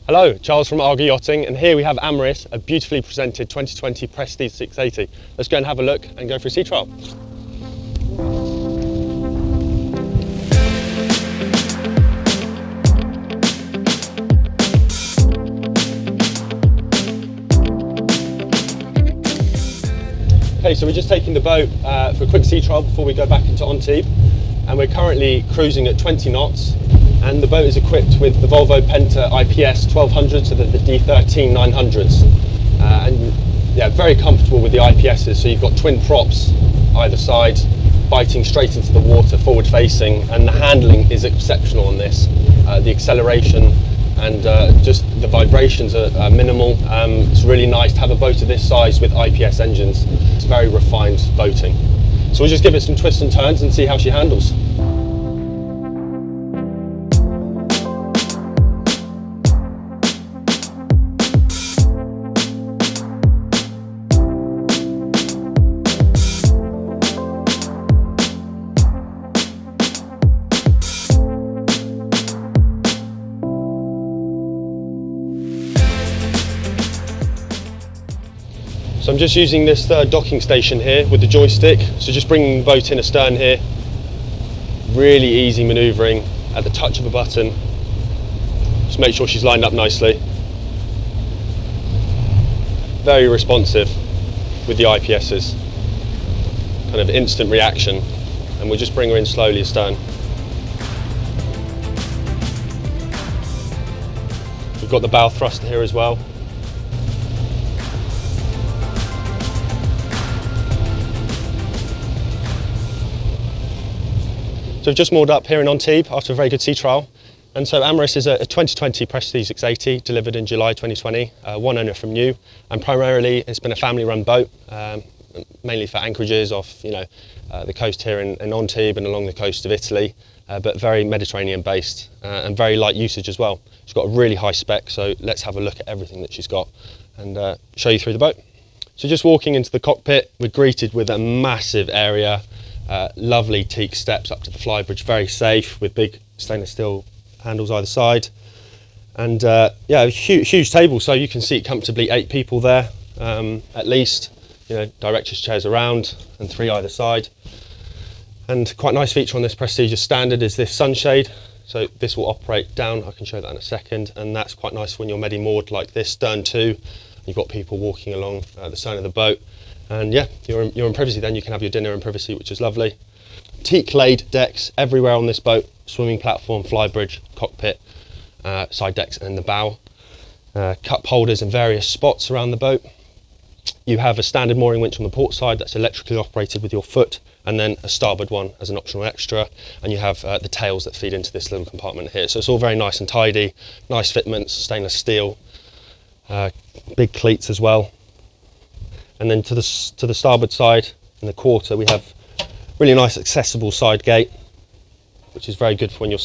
Hello, Charles from Argo Yachting, and here we have Amaris, a beautifully presented 2020 Prestige 680. Let's go and have a look and go for a sea trial. Okay, so we're just taking the boat for a quick sea trial before we go back into Antibes, and we're currently cruising at 20 knots. And the boat is equipped with the Volvo Penta IPS1200, so the D13-900s. And yeah, very comfortable with the IPSs, so you've got twin props either side, biting straight into the water, forward facing, and the handling is exceptional on this. The acceleration and just the vibrations are minimal. It's really nice to have a boat of this size with IPS engines. It's very refined boating. So we'll just give it some twists and turns and see how she handles. So I'm just using this third docking station here with the joystick, so just bringing the boat in astern here. Really easy manoeuvring at the touch of a button. Just make sure she's lined up nicely. Very responsive with the IPSs. Kind of instant reaction, and we'll just bring her in slowly astern. We've got the bow thruster here as well. So we've just moored up here in Antibes after a very good sea trial. And so Amaris is a 2020 Prestige 680 delivered in July 2020, one owner from new, and primarily it's been a family-run boat, mainly for anchorages off the coast here in Antibes and along the coast of Italy, but very Mediterranean based and very light usage as well. She's got a really high spec, so let's have a look at everything that she's got and show you through the boat. So just walking into the cockpit, we're greeted with a massive area. Lovely teak steps up to the Flybridge, very safe with big stainless steel handles either side, and yeah, a huge table, so you can seat comfortably 8 people there, at least. Directors' chairs around and 3 either side. And quite a nice feature on this Prestige as standard is this sunshade. So this will operate down. I can show that in a second, and that's quite nice when you're medi-moored like this, stern to. You've got people walking along the side of the boat. And yeah, you're in privacy then. You can have your dinner in privacy, which is lovely. Teak laid decks everywhere on this boat. Swimming platform, flybridge, cockpit, side decks and the bow. Cup holders in various spots around the boat. You have a standard mooring winch on the port side that's electrically operated with your foot, and then a starboard one as an optional extra. And you have the tails that feed into this little compartment here. So it's all very nice and tidy. Nice fitments, stainless steel, big cleats as well. And then to the starboard side in the quarter, we have really nice accessible side gate, which is very good for when you're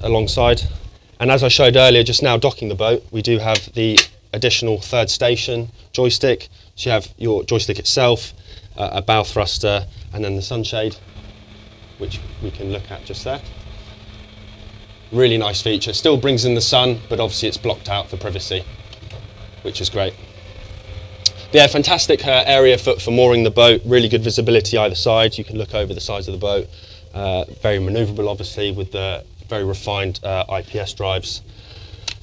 alongside. And as I showed earlier, just now docking the boat, we do have the additional third station joystick. So you have your joystick itself, a bow thruster, and then the sunshade, which we can look at just there. Really nice feature. Still brings in the sun, but obviously it's blocked out for privacy, which is great. Yeah, fantastic area for mooring the boat. Really good visibility either side. You can look over the sides of the boat. Very manoeuvrable, obviously, with the very refined IPS drives.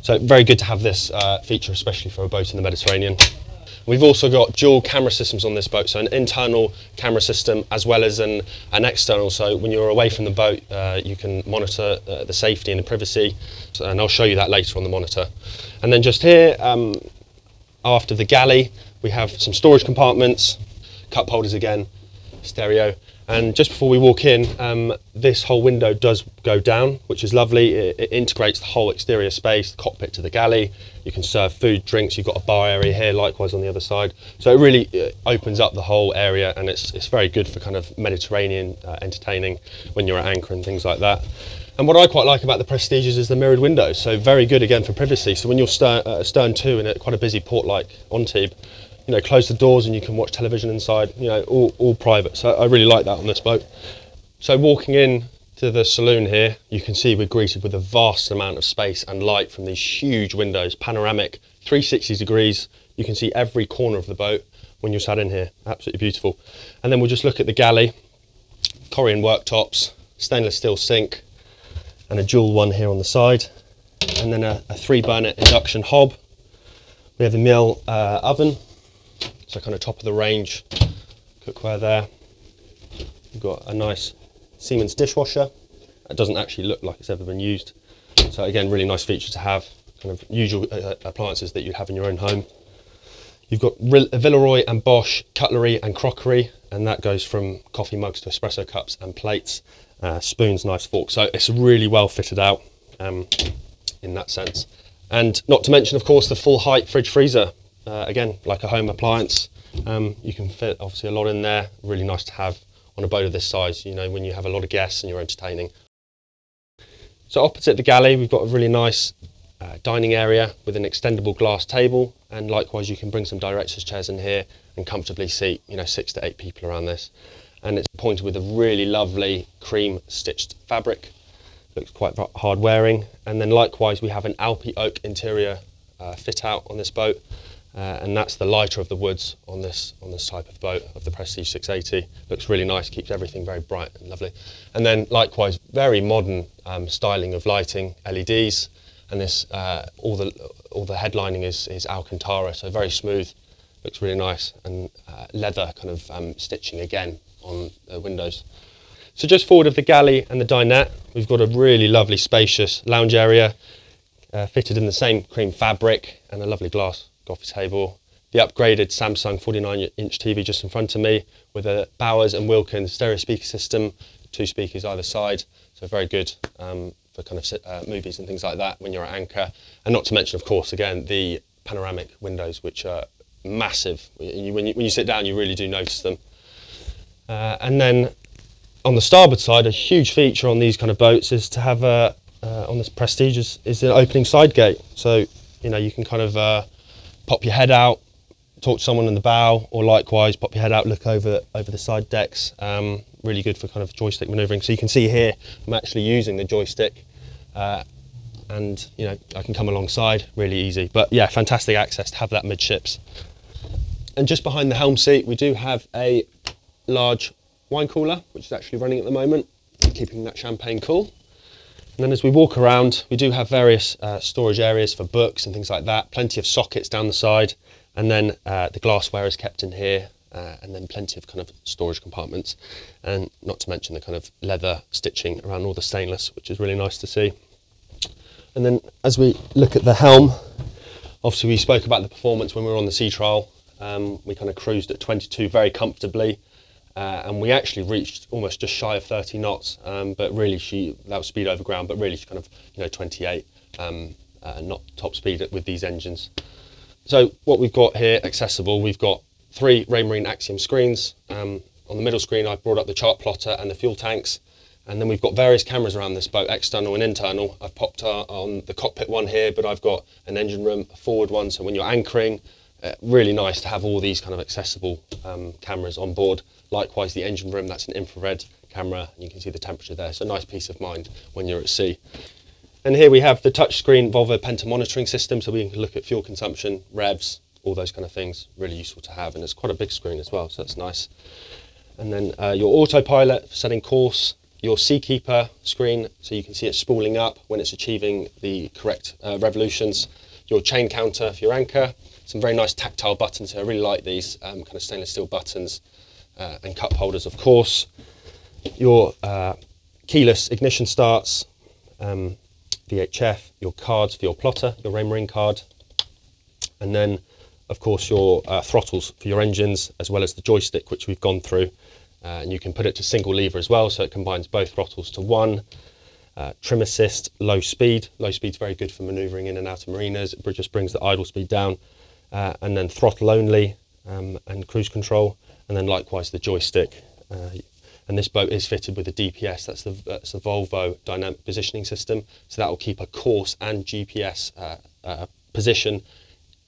So very good to have this feature, especially for a boat in the Mediterranean. We've also got dual camera systems on this boat, so an internal camera system as well as an external. So when you're away from the boat, you can monitor the safety and the privacy, and I'll show you that later on the monitor. And then just here, after the galley, we have some storage compartments, cup holders again, stereo. And just before we walk in, this whole window does go down, which is lovely. It integrates the whole exterior space, the cockpit to the galley. You can serve food, drinks. You've got a bar area here, likewise on the other side. So it really opens up the whole area, and it's very good for kind of Mediterranean entertaining when you're at anchor and things like that. And what I quite like about the Prestiges is the mirrored windows, so very good again for privacy. So when you're stern to in quite a busy port like Antibes, close the doors and you can watch television inside, all private. So I really like that on this boat. So walking in to the saloon here, you can see we're greeted with a vast amount of space and light from these huge windows, panoramic, 360 degrees. You can see every corner of the boat when you're sat in here, absolutely beautiful. And then we'll just look at the galley, Corian worktops, stainless steel sink, and a dual one here on the side, and then a 3-burner induction hob. We have the mill oven, so kind of top of the range cookware there. We've got a nice Siemens dishwasher. It doesn't actually look like it's ever been used. So again, really nice feature to have, kind of usual appliances that you'd have in your own home. You've got Villeroy and Bosch cutlery and crockery, and that goes from coffee mugs to espresso cups and plates, spoons, knives, forks. So it's really well fitted out in that sense. And not to mention, of course, the full height fridge freezer. Again, like a home appliance, you can fit obviously a lot in there. Really nice to have on a boat of this size, you know, when you have a lot of guests and you're entertaining. So opposite the galley, we've got a really nice dining area with an extendable glass table, and likewise you can bring some directors chairs in here and comfortably seat, you know, 6 to 8 people around this. And it's appointed with a really lovely cream stitched fabric. Looks quite hard wearing. And then likewise we have an Alpi oak interior fit out on this boat, and that's the lighter of the woods on this type of boat, of the Prestige 680. Looks really nice, keeps everything very bright and lovely. And then likewise very modern styling of lighting, LEDs, and this all the headlining is Alcantara, so very smooth. Looks really nice, and leather kind of stitching again on the windows. So just forward of the galley and the dinette, we've got a really lovely spacious lounge area, fitted in the same cream fabric, and a lovely glass coffee table. The upgraded Samsung 49-inch TV just in front of me, with a Bowers and Wilkins stereo speaker system, 2 speakers either side, so very good for kind of movies and things like that when you're at anchor. And not to mention, of course, again, the panoramic windows, which are massive. When you sit down, you really do notice them. And then on the starboard side, a huge feature on these kind of boats is to have on this Prestige is an opening side gate. So, you know, you can kind of pop your head out, talk to someone in the bow, or likewise pop your head out, look over the side decks. Really good for kind of joystick manoeuvring. So you can see here, I'm actually using the joystick, and you know, I can come alongside, really easy. But yeah, fantastic access to have that midships. And just behind the helm seat, we do have a large wine cooler, which is actually running at the moment, keeping that champagne cool. And then as we walk around, we do have various storage areas for books and things like that, plenty of sockets down the side, and then the glassware is kept in here, and then plenty of kind of storage compartments, and not to mention the kind of leather stitching around all the stainless, which is really nice to see. And then as we look at the helm, obviously we spoke about the performance when we were on the sea trial. We kind of cruised at 22 very comfortably. And we actually reached almost just shy of 30 knots, but really that was speed over ground, but really she kind of, you know, 28 knot top speed with these engines. So what we've got here accessible, we've got 3 Raymarine Axiom screens. On the middle screen I've brought up the chart plotter and the fuel tanks, and then we've got various cameras around this boat, external and internal. I've popped on the cockpit one here, but I've got an engine room, a forward one, so when you're anchoring, really nice to have all these kind of accessible cameras on board. Likewise, the engine room, that's an infrared camera, and you can see the temperature there, so nice peace of mind when you're at sea. And here we have the touchscreen Volvo Penta monitoring system, so we can look at fuel consumption, revs, all those kind of things, really useful to have, and it's quite a big screen as well, so that's nice. And then your autopilot for setting course, your Seakeeper screen, so you can see it spooling up when it's achieving the correct revolutions, your chain counter for your anchor, some very nice tactile buttons here, I really like these kind of stainless steel buttons, and cup holders, of course. Your keyless ignition starts, VHF, your cards for your plotter, your Raymarine card, and then of course your throttles for your engines, as well as the joystick, which we've gone through, and you can put it to single lever as well, so it combines both throttles to one. Trim assist, low speed. Low speed's very good for manoeuvring in and out of marinas. It just brings the idle speed down, and then throttle only, and cruise control. And then likewise the joystick, and this boat is fitted with a DPS, that's the Volvo Dynamic Positioning System, so that will keep a course and GPS position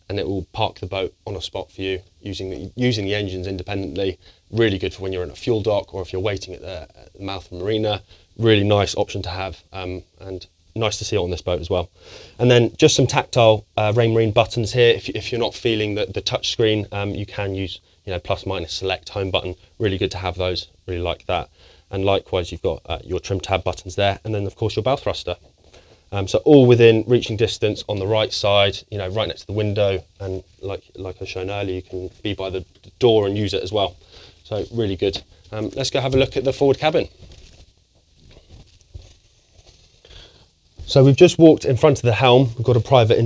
and it will park the boat on a spot for you using the engines independently. Really good for when you're in a fuel dock or if you're waiting at the mouth of the marina. Really nice option to have, and nice to see it on this boat as well. And then just some tactile Raymarine buttons here. If you're not feeling the touch screen, you can use plus minus select home button. Really good to have those, really like that. And likewise you've got your trim tab buttons there, and then of course your bow thruster. So all within reaching distance on the right side, right next to the window, and like I shown earlier, you can be by the door and use it as well. So really good. Let's go have a look at the forward cabin. So we've just walked in front of the helm. We've got a private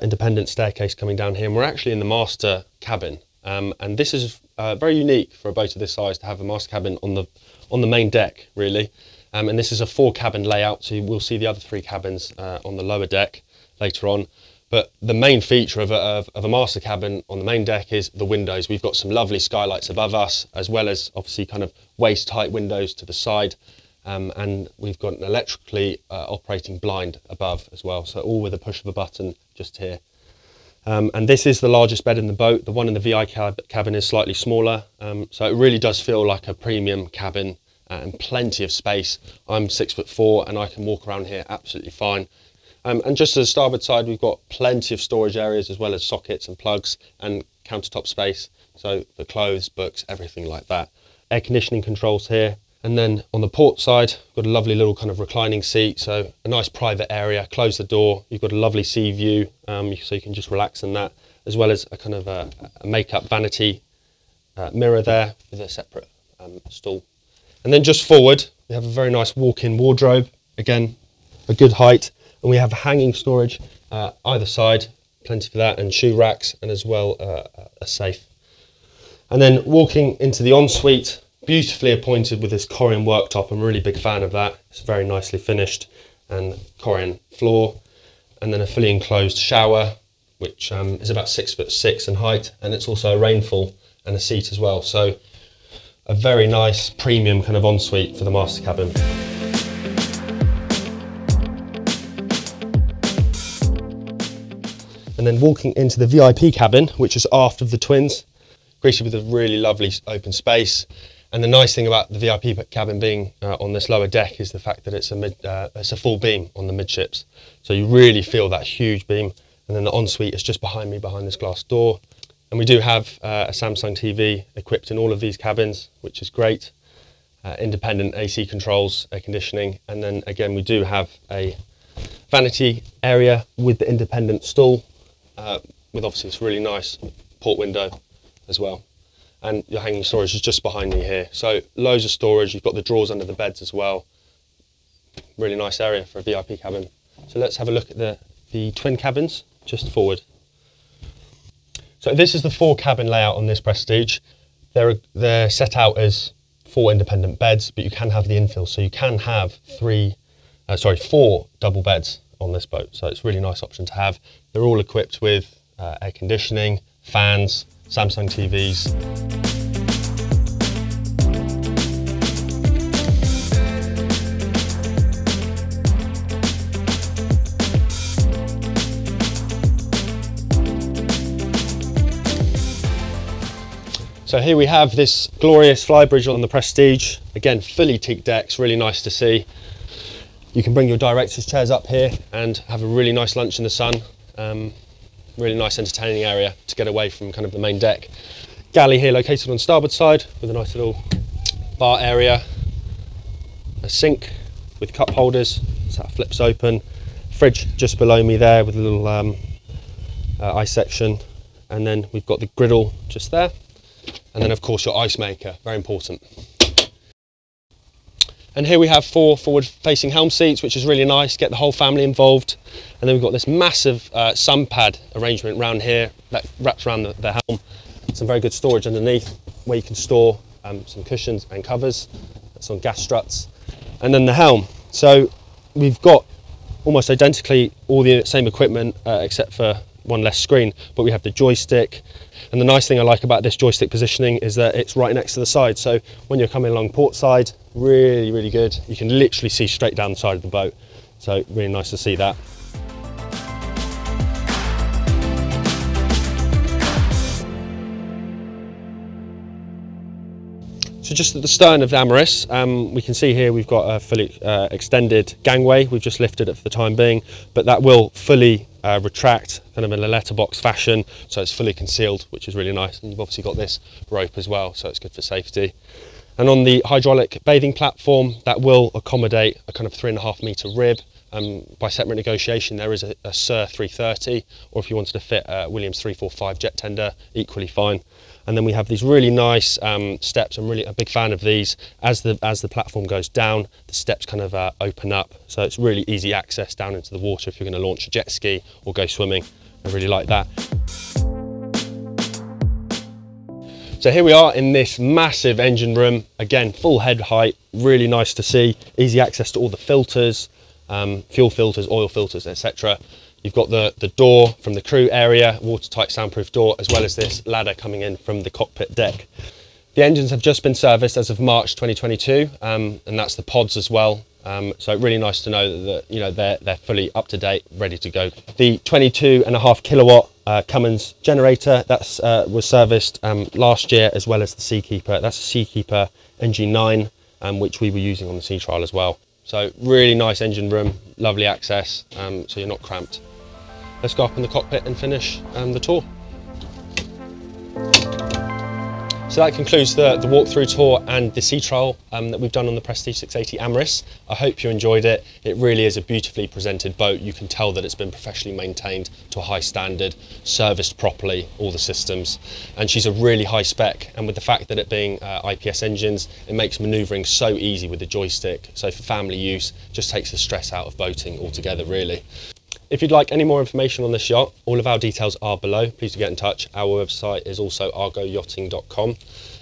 independent staircase coming down here, and we're actually in the master cabin. And this is very unique for a boat of this size to have a master cabin on the main deck, really. And this is a 4-cabin layout, so you will see the other 3 cabins on the lower deck later on. But the main feature of a master cabin on the main deck is the windows. We've got some lovely skylights above us, as well as obviously kind of waist-height windows to the side. And we've got an electrically operating blind above as well, so all with a push of a button just here. And this is the largest bed in the boat. The one in the VI cabin is slightly smaller, so it really does feel like a premium cabin. And plenty of space. I'm 6'4" and I can walk around here absolutely fine. And just to the starboard side, we've got plenty of storage areas as well as sockets and plugs and countertop space. So for clothes, books, everything like that. Air conditioning controls here. And then on the port side, we've got a lovely little kind of reclining seat. So a nice private area, close the door. You've got a lovely sea view, so you can just relax in that, as well as a kind of a makeup vanity mirror there with a separate stool. And then just forward, we have a very nice walk-in wardrobe, again, a good height, and we have hanging storage either side, plenty for that, and shoe racks, and as well a safe. And then walking into the ensuite, beautifully appointed with this Corian worktop. I'm a really big fan of that. It's very nicely finished, and Corian floor, and then a fully enclosed shower, which is about 6'6" in height, and it's also a rainfall and a seat as well. So a very nice premium kind of ensuite for the master cabin. And then walking into the VIP cabin, which is aft of the twins, greeted with a really lovely open space. And the nice thing about the VIP cabin being on this lower deck is the fact that it's a full beam on the midships. So you really feel that huge beam. And then the ensuite is just behind me, behind this glass door. And we do have a Samsung TV equipped in all of these cabins, which is great. Independent AC controls, air conditioning, and then again we do have a vanity area with the independent stool, with obviously this really nice port window as well. And your hanging storage is just behind me here. So loads of storage, you've got the drawers under the beds as well. Really nice area for a VIP cabin. So let's have a look at the twin cabins just forward. So this is the 4-cabin layout on this Prestige. They're set out as 4 independent beds, but you can have the infill, so you can have 4 double beds on this boat. So it's a really nice option to have. They're all equipped with air conditioning, fans, Samsung TVs. So here we have this glorious Flybridge on the Prestige. Again, fully teak decks, really nice to see. You can bring your director's chairs up here and have a really nice lunch in the sun. Really nice entertaining area to get away from kind of the main deck. Galley here located on the starboard side with a nice little bar area. A sink with cup holders, so that flips open. Fridge just below me there with a little ice section. And then we've got the griddle just there. And then of course your ice maker, very important. And here we have 4 forward facing helm seats, which is really nice, get the whole family involved. And then we've got this massive sun pad arrangement around here that wraps around the helm. Some very good storage underneath where you can store some cushions and covers. That's on gas struts. And then the helm. So we've got almost identically all the same equipment except for one less screen, but we have the joystick. And the nice thing I like about this joystick positioning is that it's right next to the side. So when you're coming along port side, really, really good. You can literally see straight down the side of the boat. So really nice to see that. So just at the stern of the Amaris, we can see here we've got a fully extended gangway. We've just lifted it for the time being, but that will fully retract kind of in a letterbox fashion, so it's fully concealed, which is really nice. And you've obviously got this rope as well, so it's good for safety. And on the hydraulic bathing platform, that will accommodate a kind of 3.5 metre rib. By separate negotiation, there is a Sir 330, or if you wanted to fit a Williams 345 jet tender, equally fine. And then we have these really nice steps. I'm really a big fan of these. As the platform goes down, the steps kind of open up, so it's really easy access down into the water if you're going to launch a jet ski or go swimming. I really like that. So here we are in this massive engine room. Again, full head height, really nice to see. Easy access to all the filters, fuel filters, oil filters, etc. You've got the door from the crew area, watertight soundproof door, as well as this ladder coming in from the cockpit deck. The engines have just been serviced as of March 2022, and that's the pods as well. So really nice to know that they're fully up to date, ready to go. The 22.5 kilowatt Cummins generator was serviced last year, as well as the Seakeeper. That's a Seakeeper NG9, which we were using on the sea trial as well. So really nice engine room, lovely access, so you're not cramped. Let's go up in the cockpit and finish the tour. So that concludes the walkthrough tour and the sea trial that we've done on the Prestige 680 Amaris. I hope you enjoyed it. It really is a beautifully presented boat. You can tell that it's been professionally maintained to a high standard, serviced properly, all the systems. And she's a really high spec, and with the fact that it being IPS engines, it makes manoeuvring so easy with the joystick. So for family use, just takes the stress out of boating altogether, really. If you'd like any more information on this yacht, all of our details are below. Please do get in touch. Our website is also argoyachting.com.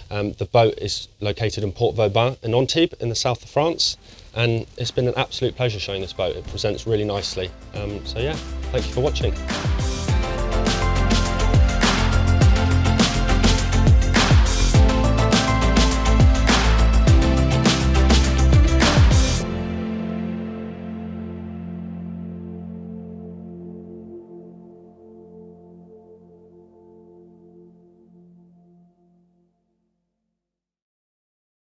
The boat is located in Port Vauban in Antibes in the south of France, and it's been an absolute pleasure showing this boat. It presents really nicely. So yeah, thank you for watching.